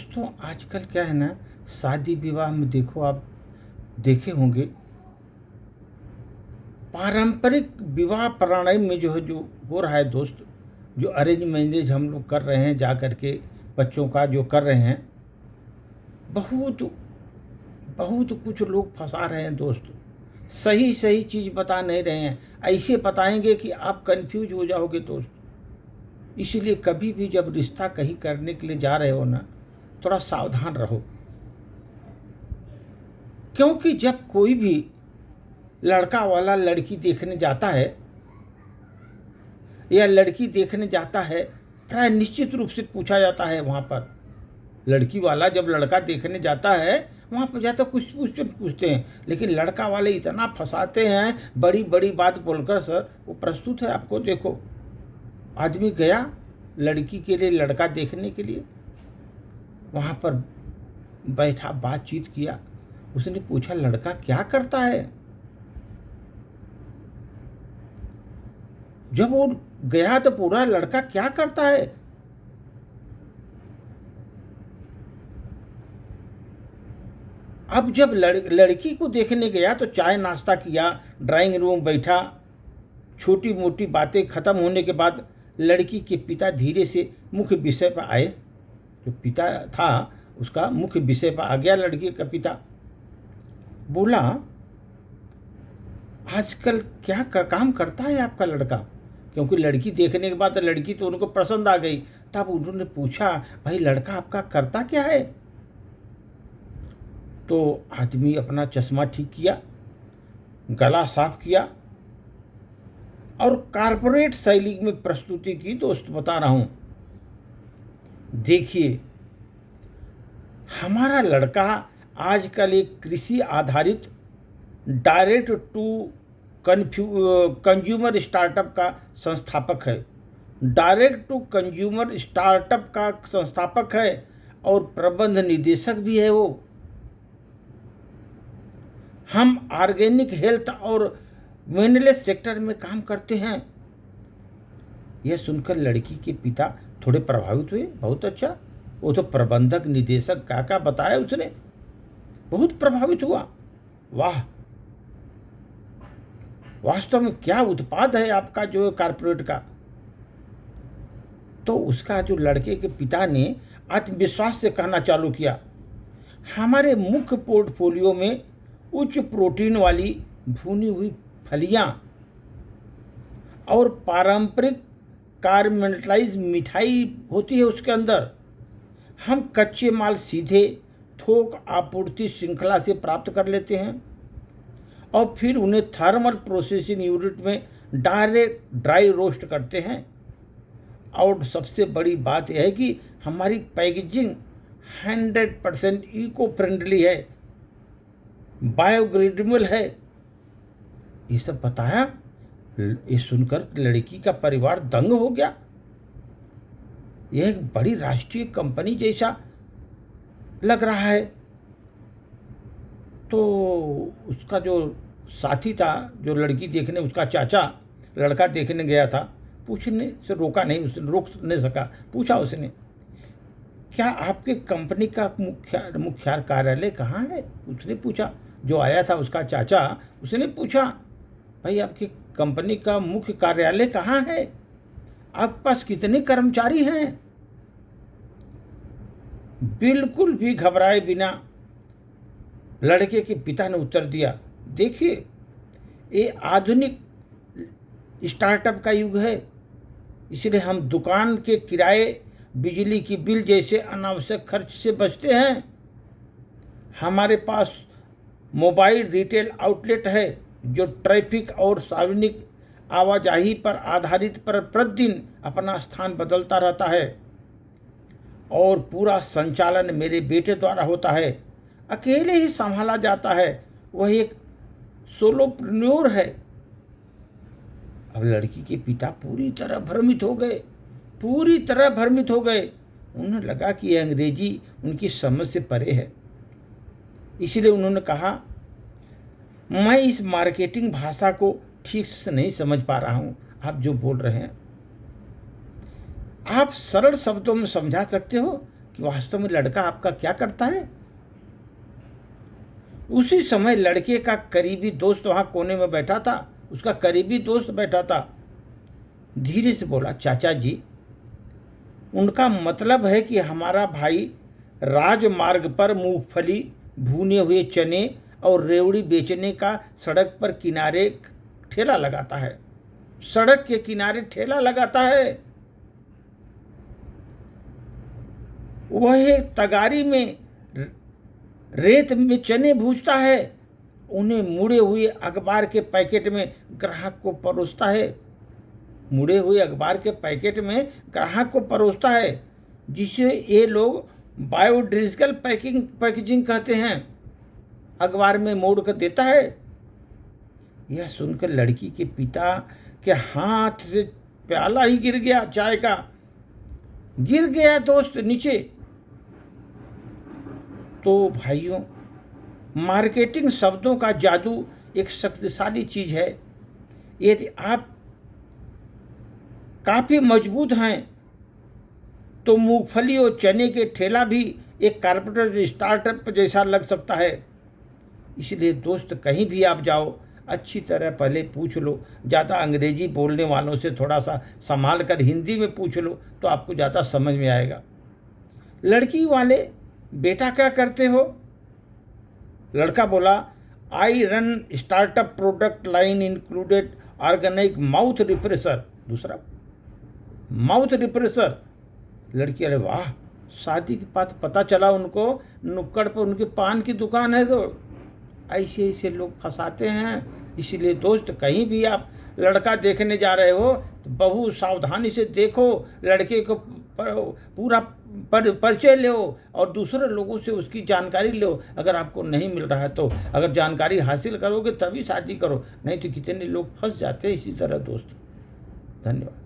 दोस्तों आजकल क्या है ना, शादी विवाह में देखो, आप देखे होंगे पारंपरिक विवाह प्रणाली में जो है जो हो रहा है दोस्त, जो अरेंज मैरिज हम लोग कर रहे हैं, जा कर के बच्चों का जो कर रहे हैं, बहुत बहुत कुछ लोग फंसा रहे हैं दोस्त। सही सही चीज़ बता नहीं रहे हैं, ऐसे बताएंगे कि आप कंफ्यूज हो जाओगे दोस्त। इसलिए कभी भी जब रिश्ता कहीं करने के लिए जा रहे हो ना, थोड़ा सावधान रहो। क्योंकि जब कोई भी लड़का वाला लड़की देखने जाता है या लड़की देखने जाता है, प्राय निश्चित रूप से पूछा जाता है वहाँ पर। लड़की वाला जब लड़का देखने जाता है वहाँ पर जाता कुछ पूछते हैं, लेकिन लड़का वाले इतना फंसाते हैं बड़ी बड़ी बात बोलकर। सर वो प्रस्तुत है आपको, देखो आदमी गया लड़की के लिए, लड़का देखने के लिए, वहाँ पर बैठा, बातचीत किया। उसने पूछा लड़का क्या करता है। जब वो गया तो पूरा लड़का क्या करता है। अब जब लड़की को देखने गया तो चाय नाश्ता किया, ड्राइंग रूम बैठा, छोटी मोटी बातें खत्म होने के बाद लड़की के पिता धीरे से मुख्य विषय पर आए। जो पिता था उसका मुख्य विषय पर आ गया। लड़की का पिता बोला आजकल क्या काम करता है आपका लड़का। क्योंकि लड़की देखने के बाद लड़की तो उनको पसंद आ गई। तब उन्होंने पूछा भाई लड़का आपका करता क्या है। तो आदमी अपना चश्मा ठीक किया, गला साफ किया और कारपोरेट शैली में प्रस्तुति की। दोस्त बता रहा हूं, देखिए हमारा लड़का आजकल एक कृषि आधारित डायरेक्ट टू कंज्यूमर स्टार्टअप का संस्थापक है। डायरेक्ट टू कंज्यूमर स्टार्टअप का संस्थापक है और प्रबंध निदेशक भी है वो। हम ऑर्गेनिक हेल्थ और वेलनेस सेक्टर में काम करते हैं। यह सुनकर लड़की के पिता थोड़े प्रभावित हुए। बहुत अच्छा, वो तो प्रबंधक निदेशक क्या बताया उसने, बहुत प्रभावित हुआ। वाह, वास्तव में क्या उत्पाद है आपका जो कारपोरेट का। तो उसका जो लड़के के पिता ने आत्मविश्वास से कहना चालू किया, हमारे मुख्य पोर्टफोलियो में उच्च प्रोटीन वाली भुनी हुई फलियां और पारंपरिक कार्मेलाइज मिठाई होती है। उसके अंदर हम कच्चे माल सीधे थोक आपूर्ति श्रृंखला से प्राप्त कर लेते हैं और फिर उन्हें थर्मल प्रोसेसिंग यूनिट में डायरेक्ट ड्राई रोस्ट करते हैं। और सबसे बड़ी बात यह है कि हमारी पैकेजिंग 100% इको फ्रेंडली है, बायोडिग्रेडेबल है। ये सब बताया। ये सुनकर लड़की का परिवार दंग हो गया। यह एक बड़ी राष्ट्रीय कंपनी जैसा लग रहा है। तो उसका जो साथी था, जो लड़की देखने, उसका चाचा लड़का देखने गया था, पूछने से रोका नहीं, उसने रोक नहीं सका। पूछा उसने, क्या आपके कंपनी का मुख्य कार्यालय कहाँ है। उसने पूछा, जो आया था उसका चाचा, उसने पूछा भाई आपकी कंपनी का मुख्य कार्यालय कहाँ है, आपके पास कितने कर्मचारी हैं। बिल्कुल भी घबराए बिना लड़के के पिता ने उत्तर दिया, देखिए ये आधुनिक स्टार्टअप का युग है, इसलिए हम दुकान के किराए, बिजली की बिल जैसे अनावश्यक खर्च से बचते हैं। हमारे पास मोबाइल रिटेल आउटलेट है जो ट्रैफिक और सार्वजनिक आवाजाही पर आधारित पर प्रतिदिन अपना स्थान बदलता रहता है और पूरा संचालन मेरे बेटे द्वारा होता है, अकेले ही संभाला जाता है। वह एक सोलोप्रेन्योर है। अब लड़की के पिता पूरी तरह भ्रमित हो गए, पूरी तरह भ्रमित हो गए। उन्हें लगा कि यह अंग्रेजी उनकी समझ से परे है। इसलिए उन्होंने कहा, मैं इस मार्केटिंग भाषा को ठीक से नहीं समझ पा रहा हूं, आप जो बोल रहे हैं। आप सरल शब्दों में समझा सकते हो। कि वास्तव में लड़का आपका क्या करता है। उसी समय लड़के का करीबी दोस्त वहाँ कोने में बैठा था, उसका करीबी दोस्त बैठा था। धीरे से बोला, चाचा जी, उनका मतलब है कि हमारा भाई राजमार्ग पर मूंगफली, भुने हुए चने और रेवड़ी बेचने का सड़क पर किनारे ठेला लगाता है। सड़क के किनारे ठेला लगाता है। वह तगारी में रेत में चने भूजता है, उन्हें मुड़े हुए अखबार के पैकेट में ग्राहक को परोसता है। मुड़े हुए अखबार के पैकेट में ग्राहक को परोसता है, जिसे ये लोग बायोडिग्रेडेबल पैकेजिंग कहते हैं। अखबार में मोड़ कर देता है। यह सुनकर लड़की के पिता के हाथ से प्याला ही गिर गया, चाय का गिर गया दोस्त नीचे। तो भाइयों, मार्केटिंग शब्दों का जादू एक शक्तिशाली चीज है। यदि आप काफी मजबूत हैं तो मूंगफली और चने के ठेला भी एक कॉर्पोरेट स्टार्टअप जैसा लग सकता है। इसलिए दोस्त, कहीं भी आप जाओ, अच्छी तरह पहले पूछ लो। ज़्यादा अंग्रेजी बोलने वालों से थोड़ा सा संभाल कर हिंदी में पूछ लो तो आपको ज़्यादा समझ में आएगा। लड़की वाले, बेटा क्या करते हो? लड़का बोला, I run startup product line included organic mouth refresher. दूसरा, माउथ रिफ्रेशर। लड़की, अरे वाह, शादी के बाद पता चला उनको नुक्कड़ पर उनकी पान की दुकान है। तो ऐसे ऐसे लोग फंसाते हैं। इसीलिए दोस्त, कहीं भी आप लड़का देखने जा रहे हो तो बहुत सावधानी से देखो, लड़के को पूरा परिचय लो और दूसरे लोगों से उसकी जानकारी लो। अगर आपको नहीं मिल रहा है तो अगर जानकारी हासिल करोगे तभी शादी करो, नहीं तो कितने लोग फंस जाते हैं इसी तरह दोस्त। धन्यवाद।